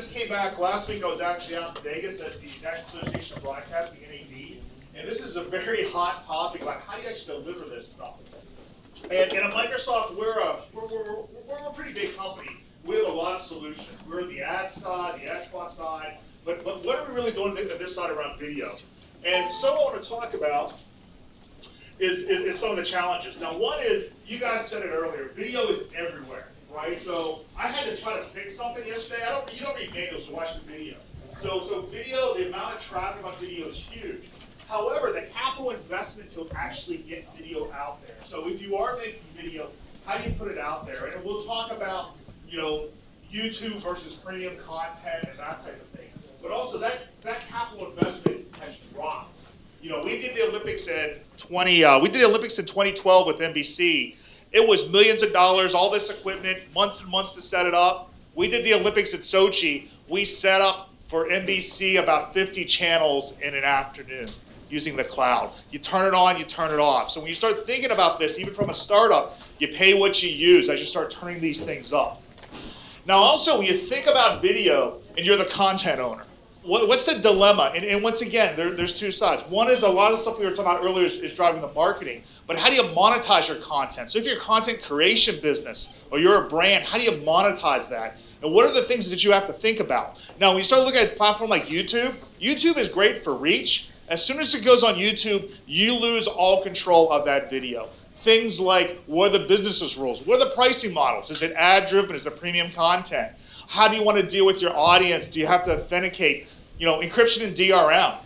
just came back last week. I was actually out in Vegas at the National Association of Broadcasting, NAB, and this is a very hot topic about how do you actually deliver this stuff. And at Microsoft, we're a pretty big company. We have a lot of solutions. We're the ad side, the Xbox side, but what are we really doing on this side around video? And so I want to talk about is some of the challenges. Now, one is, you guys said it earlier, video is everywhere, right? So I had to try to fix something yesterday. You don't read manuals to watch the video. So video, the amount of traffic on video is huge. However, the capital investment to actually get video out there. So if you are making video, how do you put it out there? And we'll talk about, YouTube versus premium content and that type of thing. But also that capital investment has dropped. We did the Olympics in 2012 with NBC. It was millions of dollars, all this equipment, months and months to set it up. We did the Olympics at Sochi. We set up for NBC about 50 channels in an afternoon using the cloud. You turn it on, you turn it off. So when you start thinking about this, even from a startup, you pay what you use as you start turning these things up. Now also, when you think about video and you're the content owner, what's the dilemma? And once again, there's two sides. One is a lot of stuff we were talking about earlier is driving the marketing, but how do you monetize your content? So if you're a content creation business or you're a brand, how do you monetize that? And what are the things that you have to think about? Now, when you start looking at a platform like YouTube, YouTube is great for reach. As soon as it goes on YouTube, you lose all control of that video. Things like, what are the business's rules? What are the pricing models? Is it ad-driven? Is it premium content? How do you want to deal with your audience? Do you have to authenticate? Encryption and DRM.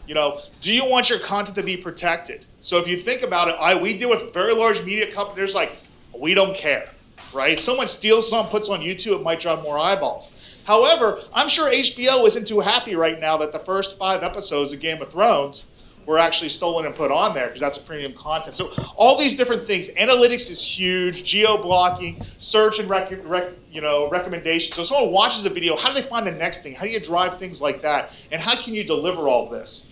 Do you want your content to be protected? So if you think about it, we deal with very large media companies like, we don't care, right? Someone steals something, puts on YouTube, it might draw more eyeballs. However, I'm sure HBO isn't too happy right now that the first 5 episodes of Game of Thrones were actually stolen and put on there because that's premium content. So all these different things. Analytics is huge, geo-blocking, search and recommendations. So if someone watches a video, how do they find the next thing? How do you drive things like that? And how can you deliver all this?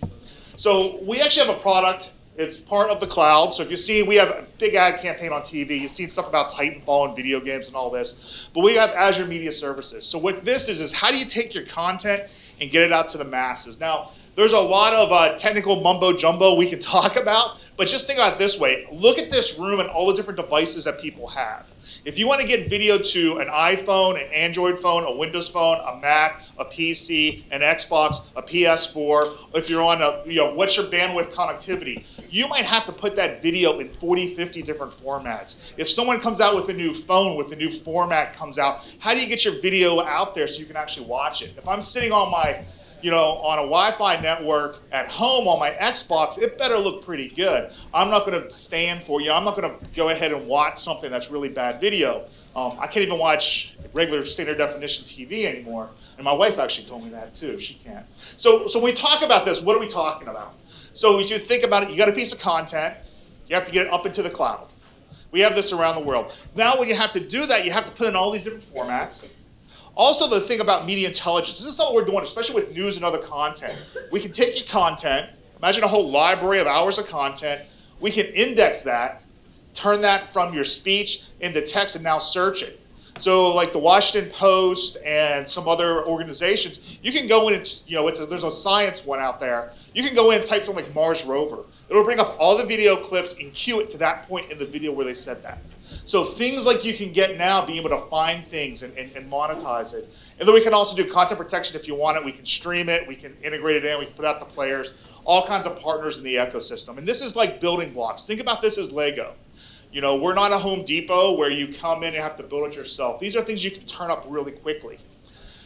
So we actually have a product. It's part of the cloud. So if you see, we have a big ad campaign on TV. You've seen stuff about Titanfall and video games and all this. But we have Azure Media Services. So what this is how do you take your content and get it out to the masses? Now, there's a lot of technical mumbo-jumbo we can talk about, but just think about it this way. Look at this room and all the different devices that people have. If you want to get video to an iPhone, an Android phone, a Windows phone, a Mac, a PC, an Xbox, a PS4, if you're on what's your bandwidth connectivity? You might have to put that video in 40, 50 different formats. If someone comes out with a new phone, with a new format comes out, how do you get your video out there so you can actually watch it? If I'm sitting on my on a Wi-Fi network at home on my Xbox, it better look pretty good. I'm not going to stand for, I'm not going to go ahead and watch something that's really bad video. I can't even watch regular standard definition TV anymore. And my wife actually told me that too. She can't. So when we talk about this, what are we talking about? So when you think about it, you got a piece of content. You have to get it up into the cloud. We have this around the world. Now when you have to do that, you have to put in all these different formats. Also, the thing about media intelligence, this is something we're doing, especially with news and other content. We can take your content, imagine a whole library of hours of content, we can index that, turn that from your speech into text and now search it. So like the Washington Post and some other organizations, you can go in and, there's a science one out there, you can go in and type something like Mars rover. It'll bring up all the video clips and cue it to that point in the video where they said that. So things like you can get now, being able to find things and monetize it. And then we can also do content protection if you want it. We can stream it, we can integrate it in, we can put out the players, all kinds of partners in the ecosystem. And this is like building blocks. Think about this as Lego. We're not a Home Depot where you come in and have to build it yourself. These are things you can turn up really quickly.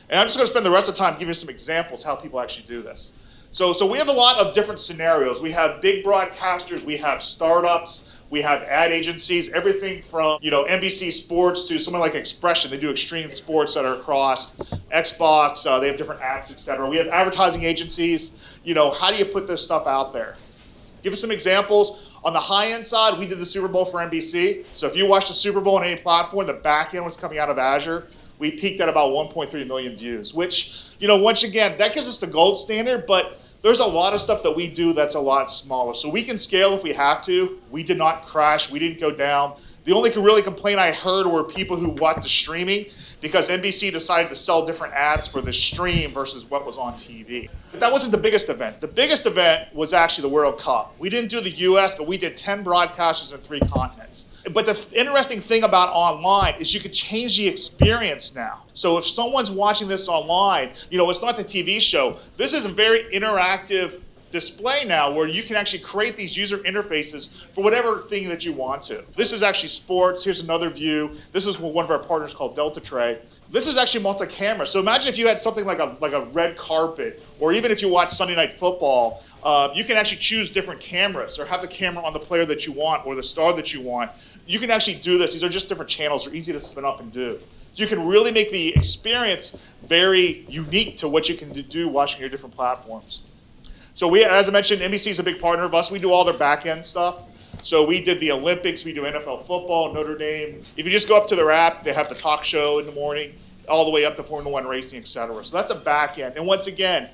And I'm just going to spend the rest of the time giving you some examples how people actually do this. So we have a lot of different scenarios. We have big broadcasters, we have startups, we have ad agencies, everything from NBC Sports to someone like Expression. They do extreme sports that are across Xbox. They have different apps, etc. We have advertising agencies. How do you put this stuff out there? Give us some examples. On the high-end side, we did the Super Bowl for NBC. So if you watch the Super Bowl on any platform, the back end was coming out of Azure. We peaked at about 1.3 million views, which, once again, that gives us the gold standard, but there's a lot of stuff that we do that's a lot smaller. So we can scale if we have to. We did not crash. We didn't go down. The only really complaint I heard were people who watched the streaming because NBC decided to sell different ads for the stream versus what was on TV. But that wasn't the biggest event. The biggest event was actually the World Cup. We didn't do the US, but we did 10 broadcasters in 3 continents. But the interesting thing about online is you can change the experience now. So if someone's watching this online, it's not the TV show. This is a very interactive display now where you can actually create these user interfaces for whatever thing that you want to. This is actually sports. Here's another view. This is one of our partners called Delta Tray. This is actually multi-camera. So imagine if you had something like a red carpet, or even if you watch Sunday Night Football, you can actually choose different cameras or have the camera on the player that you want or the star that you want. You can actually do this. These are just different channels. They're easy to spin up and do. So you can really make the experience very unique to what you can do watching your different platforms. So as I mentioned, NBC is a big partner of us. We do all their back-end stuff. So we did the Olympics, we do NFL football, Notre Dame. If you just go up to their app, they have the talk show in the morning, all the way up to Formula One racing, et cetera. So that's a back-end. And once again,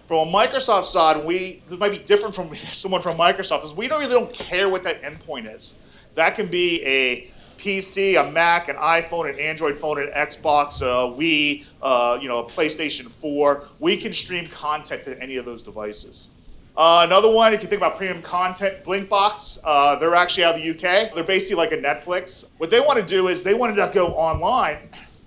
from a Microsoft side, this might be different from someone from Microsoft, is we really don't care what that endpoint is. That can be a PC, a Mac, an iPhone, an Android phone, an Xbox, a Wii, a PlayStation 4. We can stream content to any of those devices. Another one, if you think about premium content, Blinkbox, they're actually out of the UK. They're basically like a Netflix. What they want to do is they wanted to go online.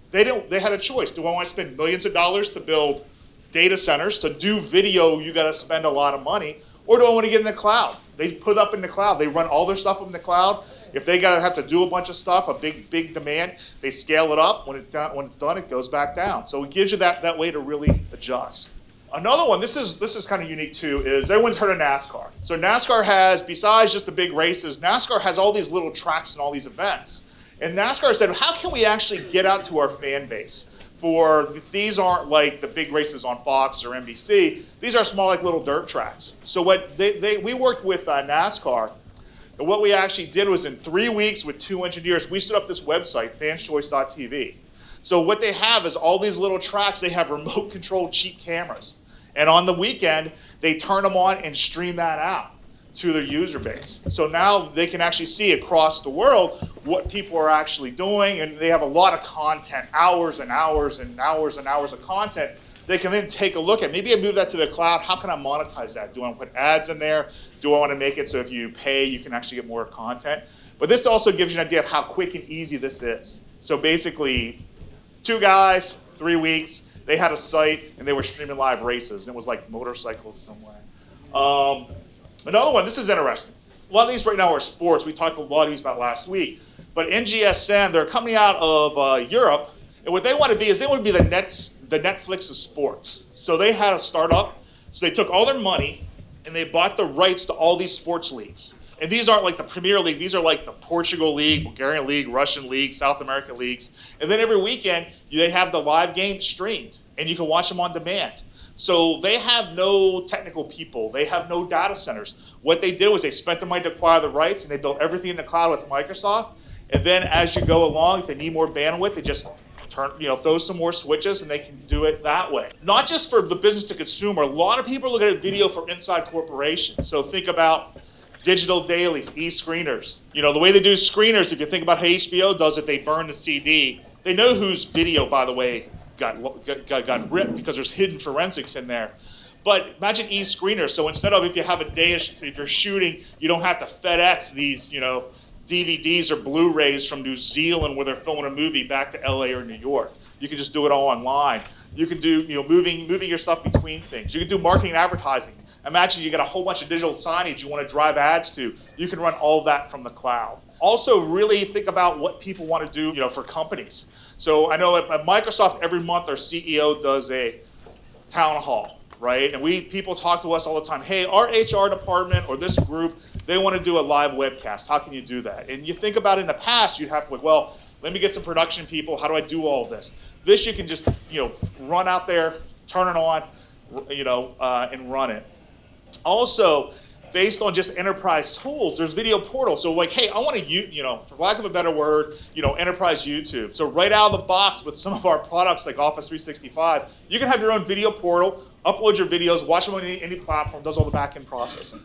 They had a choice. Do I want to spend millions of dollars to build data centers? To do video, you got to spend a lot of money. Or do I want to get in the cloud? They put up in the cloud. They run all their stuff up in the cloud. If they have to do a bunch of stuff, a big demand, they scale it up. When it's done, it goes back down. So it gives you that way to really adjust. Another one, this is kind of unique too, is everyone's heard of NASCAR. So NASCAR has, besides just the big races, NASCAR has all these little tracks and all these events. And NASCAR said, how can we actually get out to our fan base? These aren't like the big races on Fox or NBC. These are small, like little dirt tracks. So what we worked with NASCAR, and what we actually did was in 3 weeks with 2 engineers, we set up this website, fanschoice.tv. So what they have is all these little tracks. They have remote controlled cheap cameras. And on the weekend, they turn them on and stream that out to their user base. So now they can actually see across the world what people are actually doing, and they have a lot of content, hours and hours and hours and hours of content. They can then take a look at, maybe I move that to the cloud, how can I monetize that? Do I want to put ads in there? Do I want to make it so if you pay, you can actually get more content? But this also gives you an idea of how quick and easy this is. So basically, 2 guys, 3 weeks, they had a site and they were streaming live races, and it was like motorcycles somewhere. Another one, this is interesting. A lot of these right now are sports. We talked a lot of these about last week. But NGSN, they're coming out of Europe, and what they want to be is they want to be the Netflix of sports. So they had a startup. So they took all their money and they bought the rights to all these sports leagues. And these aren't like the Premier League. These are like the Portugal League, Bulgarian League, Russian League, South American leagues. And then every weekend, they have the live games streamed, and you can watch them on demand. So they have no technical people. They have no data centers. What they did was they spent the money to acquire the rights, and they built everything in the cloud with Microsoft. And then as you go along, if they need more bandwidth, they just throw some more switches, and they can do it that way. Not just for the business to consumer. A lot of people are looking at video for inside corporations. So think about digital dailies, e-screeners. The way they do screeners, if you think about how HBO does it, they burn the CD. They know whose video, by the way, got ripped because there's hidden forensics in there. But imagine e-screeners. So instead of if you have if you're shooting, you don't have to FedEx these, DVDs or Blu-rays from New Zealand where they're filming a movie back to LA or New York. You can just do it all online. You can do, moving your stuff between things. You can do marketing and advertising. Imagine you got a whole bunch of digital signage you want to drive ads to. You can run all of that from the cloud. Also, really think about what people want to do, for companies. So I know at Microsoft every month our CEO does a town hall, right? And people talk to us all the time. Hey, our HR department or this group, they want to do a live webcast. How can you do that? And you think about in the past, you'd have to well, let me get some production people. How do I do all of this? This you can just, run out there, turn it on, and run it. Also, based on just enterprise tools, there's video portals. So hey, I want to, for lack of a better word, enterprise YouTube. So right out of the box with some of our products like Office 365, you can have your own video portal, upload your videos, watch them on any platform, does all the back-end processing.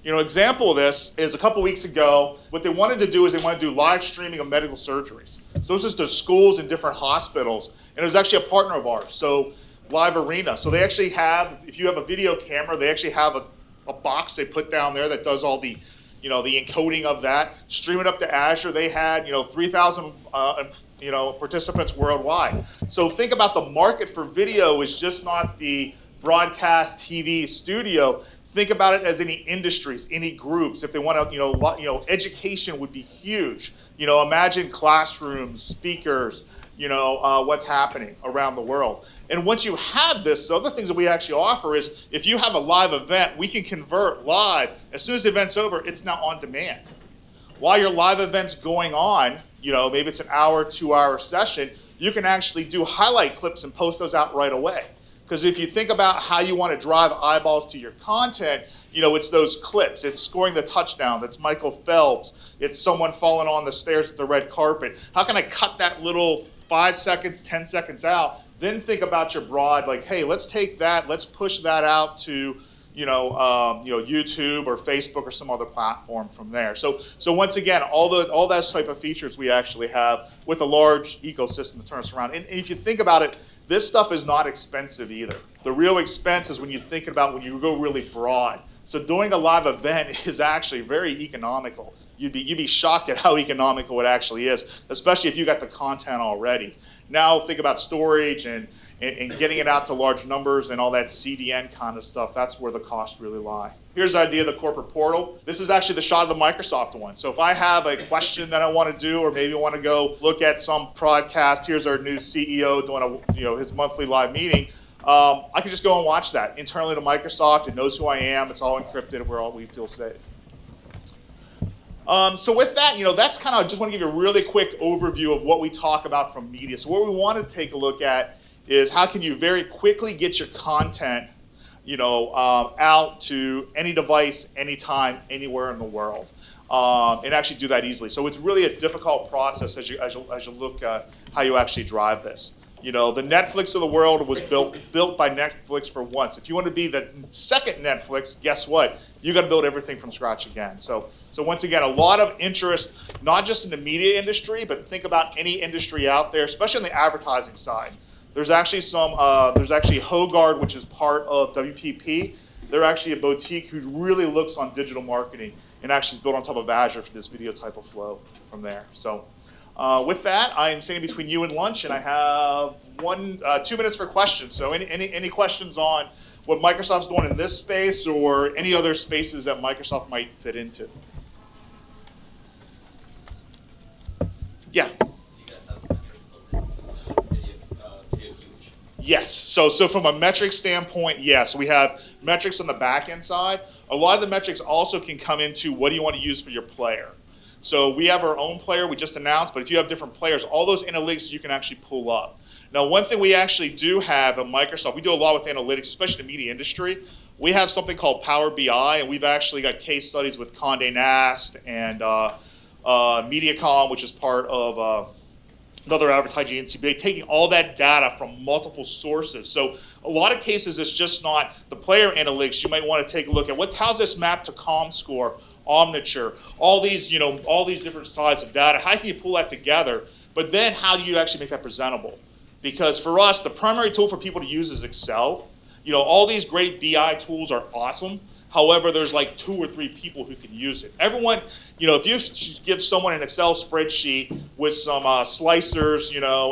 Example of this is a couple weeks ago, what they wanted to do is they wanted to do live streaming of medical surgeries. So this is to schools and different hospitals, and it was actually a partner of ours, so Live Arena. So they actually have, if you have a video camera, they actually have a box they put down there that does all the the encoding of that, stream it up to Azure. They had 3,000 participants worldwide. So think about the market for video is just not the broadcast TV studio. Think about it as any industries, any groups. If they want to, education would be huge. Imagine classrooms, speakers, what's happening around the world. And once you have this, the other things that we actually offer is if you have a live event, we can convert live. As soon as the event's over, it's now on demand. While your live event's going on, maybe it's an hour, 2-hour session, you can actually do highlight clips and post those out right away. Because if you think about how you want to drive eyeballs to your content, it's those clips. It's scoring the touchdown. That's Michael Phelps. It's someone falling on the stairs at the red carpet. How can I cut that little 5 seconds, 10 seconds out? Then think about your broad, like, hey, let's take that, let's push that out to, YouTube or Facebook or some other platform from there. So once again, all those type of features we actually have with a large ecosystem to turn us around. And if you think about it, this stuff is not expensive either. The real expense is when you think about when you go really broad. So doing a live event is actually very economical. You'd be shocked at how economical it actually is, especially if you got the content already. Now think about storage and getting it out to large numbers and all that CDN kind of stuff. That's where the costs really lie. Here's the idea of the corporate portal. This is actually the shot of the Microsoft one. So if I have a question that I want to do, or maybe want to go look at some podcast, here's our new CEO doing his monthly live meeting. I can just go and watch that internally to Microsoft. It knows who I am. It's all encrypted. We feel safe. So with that, that's kind of, just want to give you a really quick overview of what we talk about from media. So what we want to take a look at is how can you very quickly get your content, out to any device, anytime, anywhere in the world, and actually do that easily. So it's really a difficult process as you look at how you actually drive this. The Netflix of the world was built by Netflix for once. If you want to be the second Netflix, guess what? You got to build everything from scratch again. So once again, a lot of interest, not just in the media industry, but think about any industry out there, especially on the advertising side. There's actually Hogard, which is part of WPP. They're actually a boutique who really looks on digital marketing and actually is built on top of Azure for this video type of flow from there. So. With that, I am standing between you and lunch, and I have 2 minutes for questions. So any questions on what Microsoft's doing in this space or any other spaces that Microsoft might fit into? Yeah. Do you guys have metrics built in? Video huge? Yes. So from a metric standpoint, yes. We have metrics on the back end side. A lot of the metrics also can come into what do you want to use for your player. So we have our own player we just announced, but if you have different players, all those analytics you can actually pull up. Now, one thing we actually do have at Microsoft, we do a lot with analytics, especially in the media industry. We have something called Power BI, and we've actually got case studies with Condé Nast and Mediacom, which is part of another advertising agency, taking all that data from multiple sources. So a lot of cases, it's just not the player analytics. You might want to take a look at how's this map to ComScore, Omniture, all these different sides of data. How can you pull that together? But then how do you actually make that presentable? Because for us, the primary tool for people to use is Excel. All these great BI tools are awesome. However, there's like 2 or 3 people who can use it. Everyone, if you give someone an Excel spreadsheet with some slicers,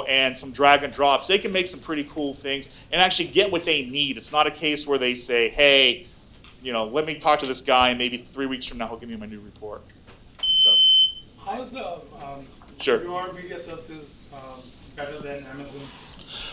and some drag and drops, they can make some pretty cool things and actually get what they need. It's not a case where they say, hey, let me talk to this guy, and maybe 3 weeks from now he'll give me my new report. So, how's sure. your media services better than Amazon?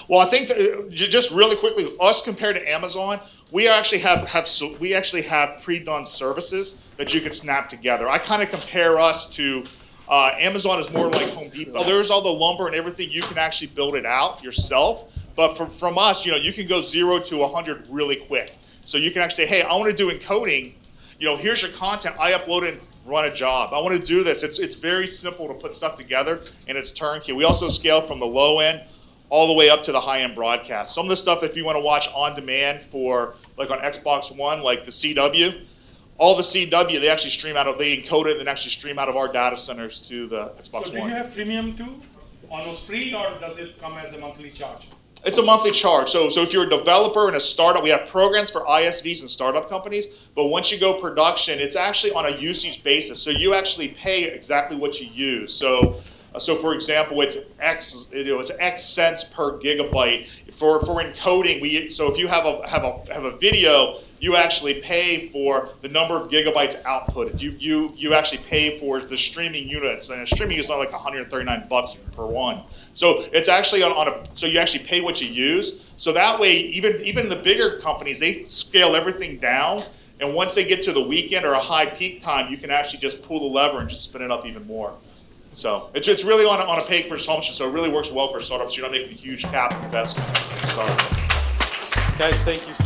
Well, I think that, just really quickly, us compared to Amazon, we actually have pre-done services that you can snap together. I kind of compare us to Amazon is more like Home Depot. There's all the lumber and everything. You can actually build it out yourself. But from us, you can go 0 to 100 really quick. So you can actually say, hey, I want to do encoding. Here's your content. I upload it and run a job. I want to do this. It's very simple to put stuff together, and it's turnkey. We also scale from the low end all the way up to the high-end broadcast. Some of the stuff that if you want to watch on demand for, like on Xbox One, like the CW, all the CW, they actually stream out of, they encode it and actually stream out of our data centers to the Xbox So do One. you have freemium too? Almost free, or does it come as a monthly charge? It's a monthly charge. So if you're a developer and a startup, we have programs for ISVs and startup companies, but once you go production, it's actually on a usage basis. So you actually pay exactly what you use. So for example, it's X cents per gigabyte. For encoding, so if you have a video, you actually pay for the number of gigabytes output. You actually pay for the streaming units, and streaming is only like $139 per one. So it's actually so you actually pay what you use. So that way, even the bigger companies, they scale everything down, and once they get to the weekend or a high peak time, you can actually just pull the lever and just spin it up even more. So it's really on a pay per consumption, so it really works well for startups. You're not making huge capital investments to start. Guys, thank you so